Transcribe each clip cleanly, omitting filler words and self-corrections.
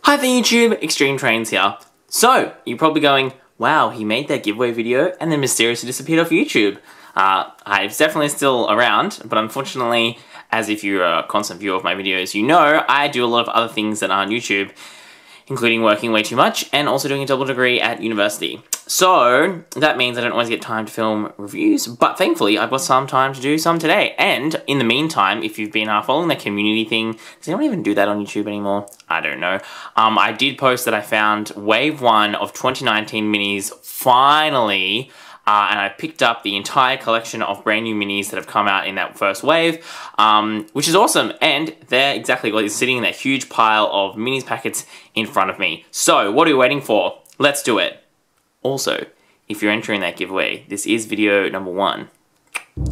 Hi there YouTube, XtremeTrainz here. So, you're probably going, wow, he made that giveaway video and then mysteriously disappeared off YouTube. It's definitely still around, but unfortunately, as if you're a constant viewer of my videos, you know I do a lot of other things that aren't YouTube, including working way too much and also doing a double degree at university. So, that means I don't always get time to film reviews, but thankfully I've got some time to do some today. And in the meantime, if you've been following the community thing, does anyone even do that on YouTube anymore? I don't know. I did post that I found Wave 1 of 2019 minis finally, and I picked up the entire collection of brand new minis that have come out in that first wave, which is awesome, and they're exactly what is sitting in that huge pile of minis packets in front of me. So, what are we waiting for? Let's do it. Also, if you're entering that giveaway, this is video number 1.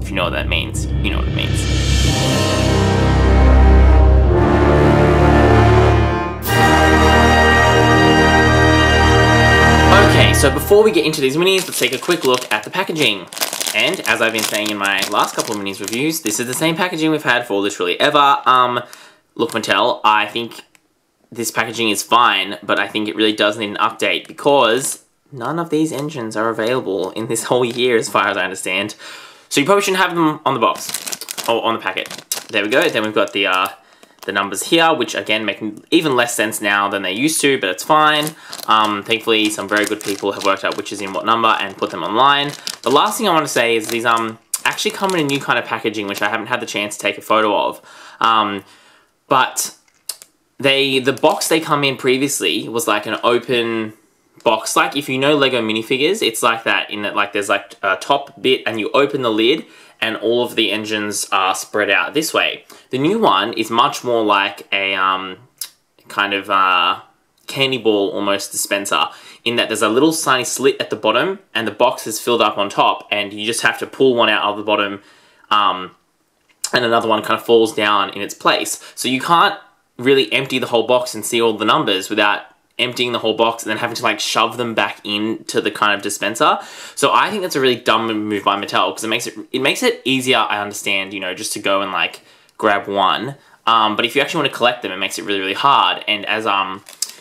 If you know what that means, you know what it means. Okay, so before we get into these minis, let's take a quick look at the packaging. And as I've been saying in my last couple of minis reviews, this is the same packaging we've had for literally ever. Look, Mattel, I think this packaging is fine, but I think it really does need an update because none of these engines are available in this whole year as far as I understand. So you probably shouldn't have them on the box, or on the packet. There we go, then we've got the numbers here, which again make even less sense now than they used to, but it's fine. Thankfully, some very good people have worked out which is in what number and put them online. The last thing I want to say is these actually come in a new kind of packaging, which I haven't had the chance to take a photo of. But the box they come in previously was like an open box. Like if you know Lego minifigures, it's like that in that like there's like a top bit and you open the lid and all of the engines are spread out this way. The new one is much more like a kind of candy ball almost dispenser, in that there's a little tiny slit at the bottom and the box is filled up on top and you just have to pull one out of the bottom and another one kind of falls down in its place. So you can't really empty the whole box and see all the numbers without emptying the whole box and then having to like shove them back into the kind of dispenser. So I think that's a really dumb move by Mattel because it makes it easier, I understand, you know, just to go and like grab one. But if you actually want to collect them, it makes it really, really hard. And as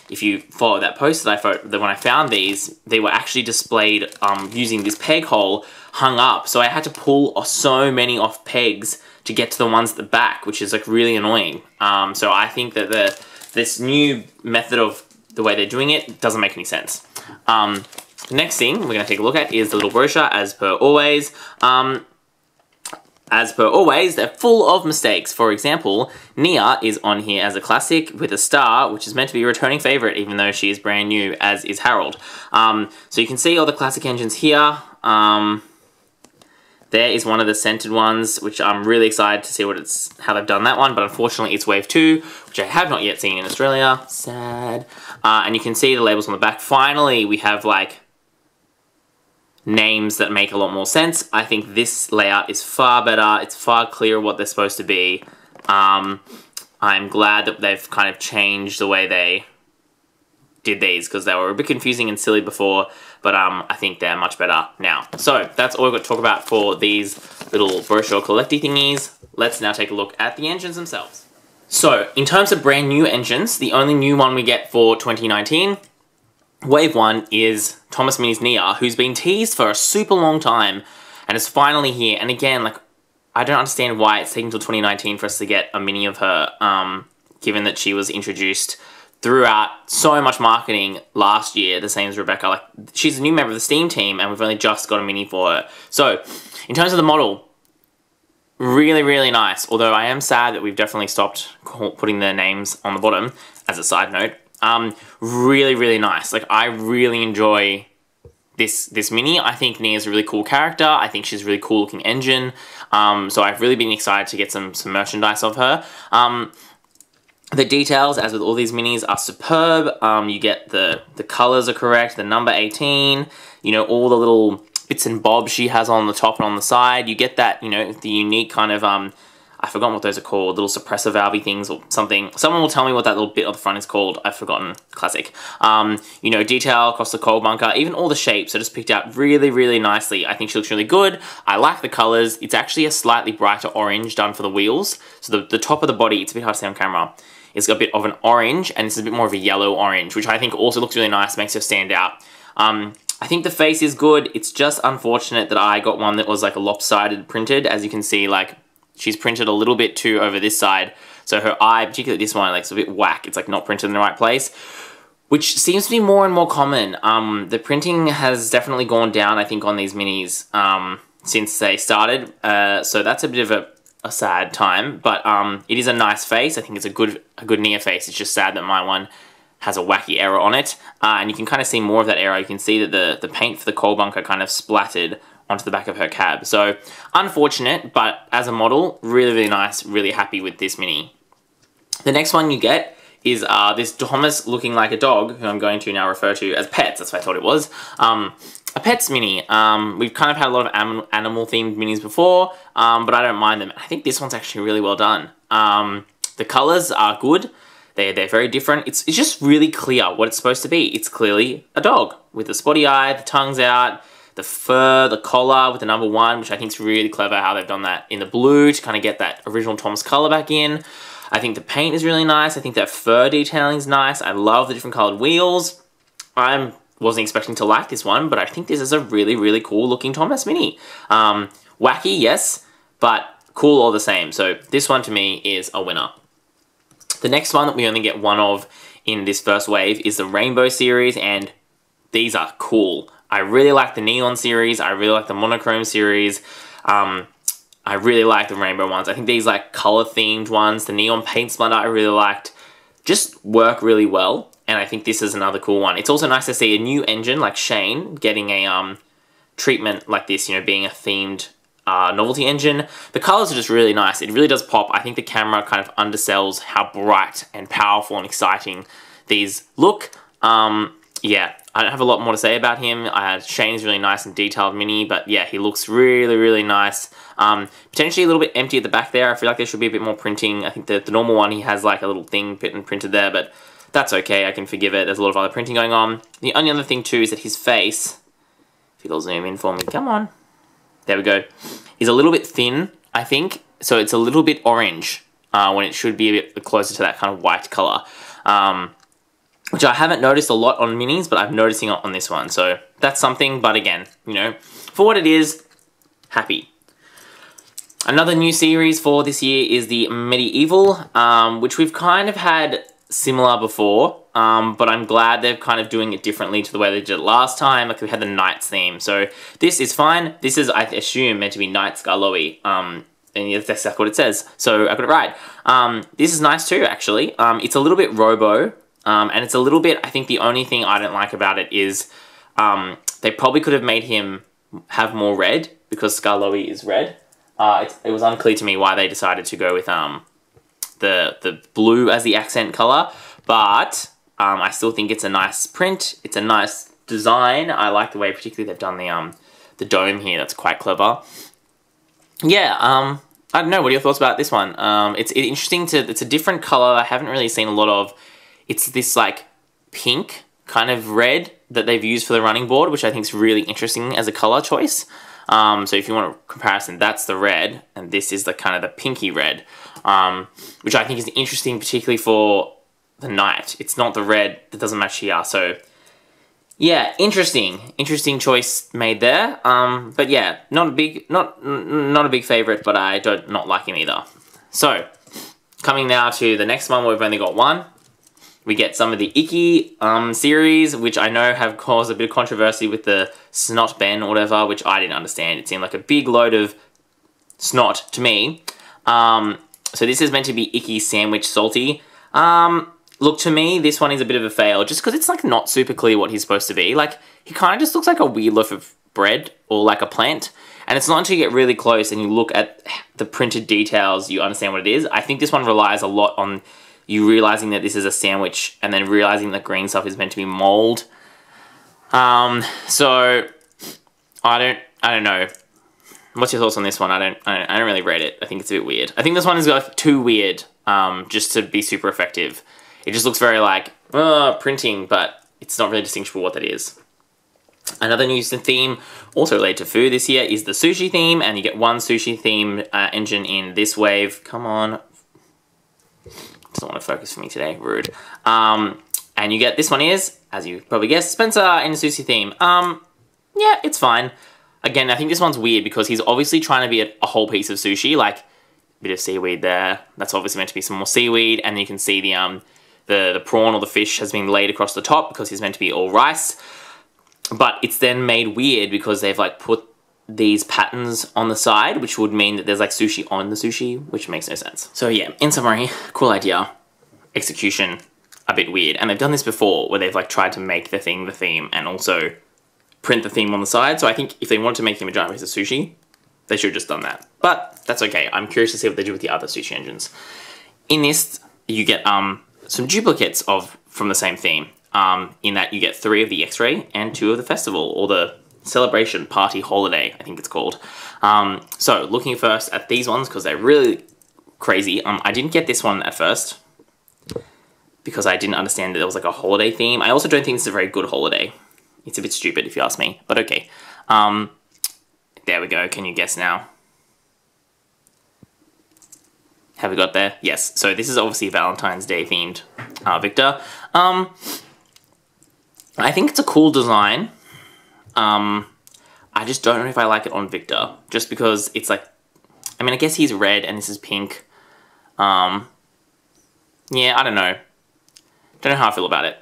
if you follow that post that when I found these, they were actually displayed using this peg hole hung up. So I had to pull so many off pegs to get to the ones at the back, which is like really annoying. So I think that this new method of the way they're doing it doesn't make any sense. The next thing we're going to take a look at is the little brochure, as per always. As per always, they're full of mistakes. For example, Nia is on here as a classic with a star, which is meant to be a returning favorite, even though she is brand new, as is Harold. So you can see all the classic engines here. There is one of the scented ones, which I'm really excited to see how they've done that one, but unfortunately it's Wave 2, which I have not yet seen in Australia. Sad. And you can see the labels on the back. Finally, we have like names that make a lot more sense. I think this layout is far better. It's far clearer what they're supposed to be. I'm glad that they've kind of changed the way they did these because they were a bit confusing and silly before, but I think they're much better now. So that's all we've got to talk about for these little brochure collecty thingies. Let's now take a look at the engines themselves. So in terms of brand new engines, the only new one we get for 2019, Wave 1, is Thomas Mini's Nia, who's been teased for a super long time and is finally here. And again, like, I don't understand why it's taken until 2019 for us to get a mini of her, given that she was introduced throughout so much marketing last year, the same as Rebecca. Like, she's a new member of the Steam team and we've only just got a mini for her. So, in terms of the model, really, really nice. Although I am sad that we've definitely stopped putting their names on the bottom, as a side note. Really, really nice. Like, I really enjoy this mini. I think Nia's a really cool character. I think she's a really cool looking engine. So I've really been excited to get some merchandise of her. The details, as with all these minis, are superb. You get the colors are correct, the number 18, you know, all the little bits and bobs she has on the top and on the side. You get that, you know, the unique kind of, I've forgotten what those are called, little suppressor valve things or something. Someone will tell me what that little bit on the front is called. I've forgotten. Classic. You know, detail across the coal bunker, even all the shapes are just picked out really, really nicely. I think she looks really good. I like the colors. It's actually a slightly brighter orange done for the wheels. So the top of the body, it's a bit hard to see on camera, it's got a bit of an orange, and it's a bit more of a yellow orange, which I think also looks really nice, makes her stand out. I think the face is good. It's just unfortunate that I got one that was like a lopsided printed. As you can see, like, she's printed a little bit too over this side. So her eye, particularly this one, like, it's a bit whack. It's like not printed in the right place, which seems to be more and more common. The printing has definitely gone down, I think, on these minis since they started. So that's a bit of a sad time, but it is a nice face. I think it's a good near face. It's just sad that my one has a wacky error on it, and you can kind of see more of that error. You can see that the paint for the coal bunker kind of splattered onto the back of her cab. So unfortunate, but as a model, really, really nice. Really happy with this mini. The next one you get is this Thomas looking like a dog, who I'm going to now refer to as Pets. That's what I thought it was. A Pets mini. We've kind of had a lot of animal-themed minis before, but I don't mind them. I think this one's actually really well done. The colours are good. They're very different. It's just really clear what it's supposed to be. It's clearly a dog with the spotty eye, the tongue's out, the fur, the collar with the number 1, which I think is really clever how they've done that in the blue to kind of get that original Thomas colour back in. I think the paint is really nice. I think that fur detailing is nice. I love the different coloured wheels. I wasn't expecting to like this one, but I think this is a really, really cool looking Thomas mini. Wacky, yes, but cool all the same. So this one to me is a winner. The next one that we only get one of in this first wave is the Rainbow series, and these are cool. I really like the Neon series. I really like the Monochrome series. I really like the Rainbow ones. I think these like color-themed ones, the Neon Paint Splatter I really liked, just work really well, and I think this is another cool one. It's also nice to see a new engine like Shane getting a treatment like this, you know, being a themed novelty engine. The colors are just really nice. It really does pop. I think the camera kind of undersells how bright and powerful and exciting these look. Yeah, I don't have a lot more to say about him. Shane's really nice and detailed mini, but yeah, he looks really, really nice. Potentially a little bit empty at the back there. I feel like there should be a bit more printing. I think the normal one, he has like a little thing printed there, but that's okay. I can forgive it. There's a lot of other printing going on. The only other thing too is that his face, if you'll zoom in for me, come on. There we go. Is a little bit thin, I think. So it's a little bit orange when it should be a bit closer to that kind of white color. Which I haven't noticed a lot on minis, but I'm noticing it on this one. So that's something, but again, you know, for what it is, happy. Another new series for this year is the Medieval, which we've kind of had similar before, but I'm glad they're kind of doing it differently to the way they did it last time. Like, we had the Knights theme, so this is fine. This is, I assume, meant to be Knights Garlowy, and that's exactly what it says, so I got it right. This is nice too, actually. It's a little bit robo, and it's a little bit, I think the only thing I don't like about it is they probably could have made him have more red, because Skarloey is red. It was unclear to me why they decided to go with the blue as the accent color, but I still think it's a nice print. It's a nice design. I like the way particularly they've done the dome here. That's quite clever. Yeah, I don't know. What are your thoughts about this one? It's interesting it's a different color I haven't really seen a lot of. It's this like pink kind of red that they've used for the running board, which I think is really interesting as a color choice. So if you want a comparison, that's the red, and this is the kind of the pinky red, which I think is interesting, particularly for the Knight. It's not the red that doesn't match here, so yeah, interesting choice made there. But yeah, not a big favorite, but I don't not like him either. So coming now to the next one, where we've only got one. We get some of the Icky series, which I know have caused a bit of controversy with the snot Ben or whatever, which I didn't understand. It seemed like a big load of snot to me. So this is meant to be Icky Sandwich Salty. Look, to me, this one is a bit of a fail, just because it's like not super clear what he's supposed to be. Like, he kind of just looks like a weird loaf of bread, or like a plant. And it's not until you get really close and you look at the printed details you understand what it is. I think this one relies a lot on you realizing that this is a sandwich, and then realizing the green stuff is meant to be mold. So I don't know. What's your thoughts on this one? I don't really rate it. I think it's a bit weird. I think this one is got too weird, just to be super effective. It just looks very like printing, but it's not really distinguishable what that is. Another new theme, also related to food this year, is the sushi theme, and you get one sushi theme engine in this wave. Come on. Doesn't want to focus for me today, rude. And you get, this one is, as you probably guessed, Spencer in the Sushi theme. Yeah, it's fine. Again, I think this one's weird because he's obviously trying to be a whole piece of sushi, like a bit of seaweed there. That's obviously meant to be some more seaweed, and you can see the prawn or the fish has been laid across the top because he's meant to be all rice. But it's then made weird because they've like put these patterns on the side, which would mean that there's like sushi on the sushi, which makes no sense. So yeah, in summary, cool idea. Execution, a bit weird. And they've done this before where they've like tried to make the theme and also print the theme on the side. So I think if they wanted to make him a giant piece of sushi, they should have just done that. But that's okay. I'm curious to see what they do with the other sushi engines. In this, you get some duplicates from the same theme. In that you get 3 of the X-Ray and 2 of the festival, or the celebration party holiday, I think it's called. So looking first at these ones, because they're really crazy. I didn't get this one at first because I didn't understand that there was like a holiday theme. I also don't think it's a very good holiday. It's a bit stupid if you ask me, but okay. There we go. Can you guess now? Have we got there? Yes. So this is obviously Valentine's Day themed Victor. I think it's a cool design. I just don't know if I like it on Victor, just because it's like, I mean, I guess he's red and this is pink. Yeah, I don't know. Don't know how I feel about it.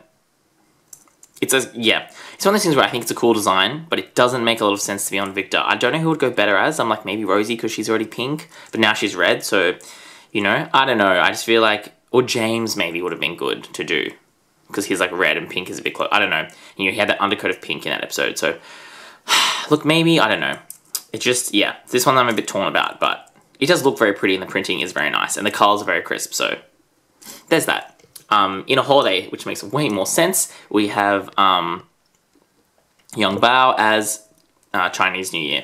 It's one of those things where I think it's a cool design, but it doesn't make a lot of sense to be on Victor. I don't know who would go better as. I'm like, maybe Rosie, because she's already pink, but now she's red, so, you know, I don't know. I just feel like, or James maybe would have been good to do, because he's like red and pink is a bit close. I don't know. You know, he had that undercoat of pink in that episode, so, look, maybe, I don't know. It just, yeah, this one I'm a bit torn about, but it does look very pretty and the printing is very nice, and the colours are very crisp, so there's that. In a holiday, which makes way more sense, we have Young Bao as Chinese New Year.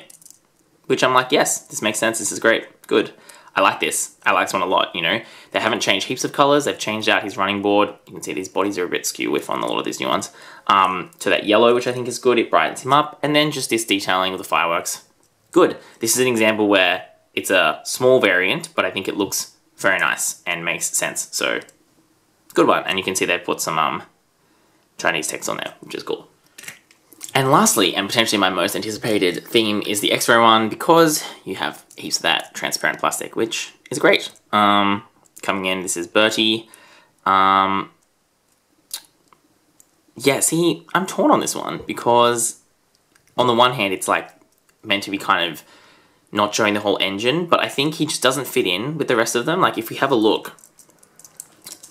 Which I'm like, yes, this makes sense, this is great, good. I like this. I like this one a lot, you know. They haven't changed heaps of colours, they've changed out his running board. You can see these bodies are a bit skew with on a lot of these new ones. To that yellow, which I think is good, it brightens him up. And then just this detailing of the fireworks. Good. This is an example where it's a small variant, but I think it looks very nice and makes sense. So, good one. And you can see they've put some Chinese text on there, which is cool. And lastly, and potentially my most anticipated theme, is the X-ray one, because you have heaps of that transparent plastic, which is great. Coming in, this is Bertie. Yeah, see, I'm torn on this one, because on the one hand, it's like meant to be kind of not showing the whole engine, but I think he just doesn't fit in with the rest of them. Like, if we have a look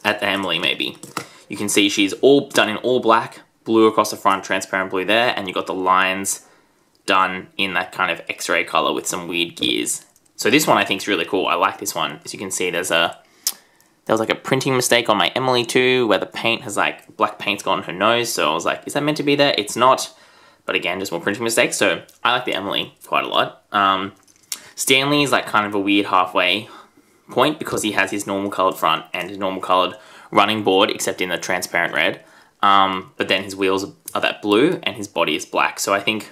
at Emily, maybe, you can see she's all done in all black, blue across the front, transparent blue there, and you got the lines done in that kind of X-ray color with some weird gears. So this one I think is really cool. I like this one. As you can see, there was like a printing mistake on my Emily too, where the paint has like, black paint's gone on her nose, so I was like, is that meant to be there? It's not, but again, just more printing mistakes, so I like the Emily quite a lot. Stanley is like kind of a weird halfway point, because he has his normal colored front and his normal colored running board, except in the transparent red. But then his wheels are that blue and his body is black. So I think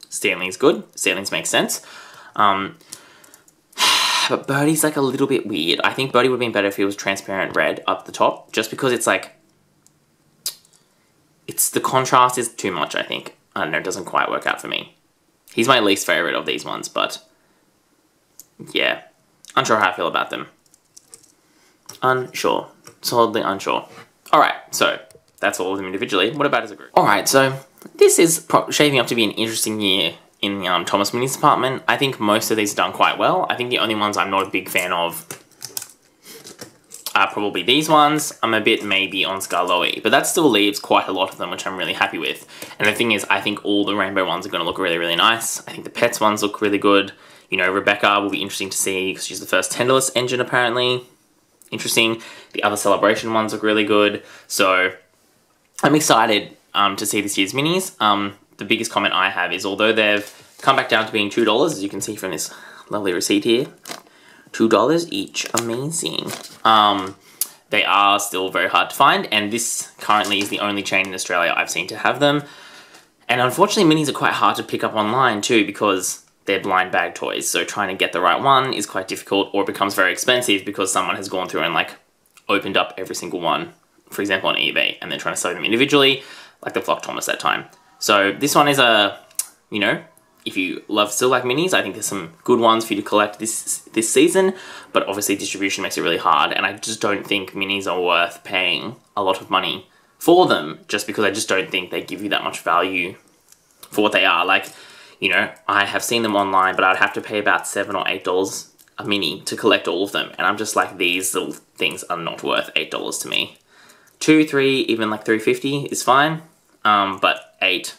Stanley's good. Stanley's makes sense. But Bertie's like a little bit weird. I think Bertie would have been better if he was transparent red up the top, just because it's like, the contrast is too much, I think. I don't know, it doesn't quite work out for me. He's my least favorite of these ones, but yeah, unsure how I feel about them. Unsure. Solidly unsure. Alright, so that's all of them individually. What about as a group? Alright, so this is shaping up to be an interesting year in the Thomas Minis department. I think most of these are done quite well. I think the only ones I'm not a big fan of are probably these ones. I'm a bit maybe on Scarloey, but that still leaves quite a lot of them, which I'm really happy with. And the thing is, I think all the rainbow ones are going to look really, really nice. I think the pets ones look really good. You know, Rebecca will be interesting to see, because she's the first tenderless engine apparently. Interesting. The other celebration ones look really good. So I'm excited to see this year's minis. The biggest comment I have is, although they've come back down to being $2, as you can see from this lovely receipt here, $2 each, amazing. They are still very hard to find, and this currently is the only chain in Australia I've seen to have them. And unfortunately, minis are quite hard to pick up online too, because they're blind bag toys, so trying to get the right one is quite difficult, or it becomes very expensive because someone has gone through and like opened up every single one, for example, on eBay, and then trying to sell them individually, like the Flock Thomas that time. So this one is a, you know, if you still like minis, I think there's some good ones for you to collect this season, but obviously distribution makes it really hard, and I just don't think minis are worth paying a lot of money for them, just because I just don't think they give you that much value for what they are. Like, you know, I have seen them online, but I'd have to pay about $7 or $8 a mini to collect all of them, and I'm just like, these little things are not worth $8 to me. 2, 3, even like $3.50 is fine, but 8,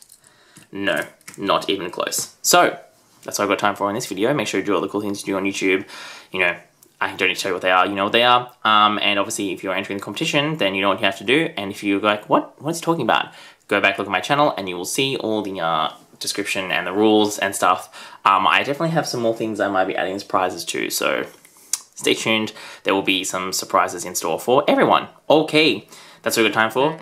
no, not even close. So that's all I've got time for in this video. Make sure you do all the cool things you do on YouTube. You know, I don't need to tell you what they are, you know what they are. And obviously if you're entering the competition, then you know what you have to do. And if you're like, what's he talking about? Go back, look at my channel, and you will see all the description and the rules and stuff. I definitely have some more things I might be adding as prizes too, so stay tuned. There will be some surprises in store for everyone. Okay, that's all we've got time for.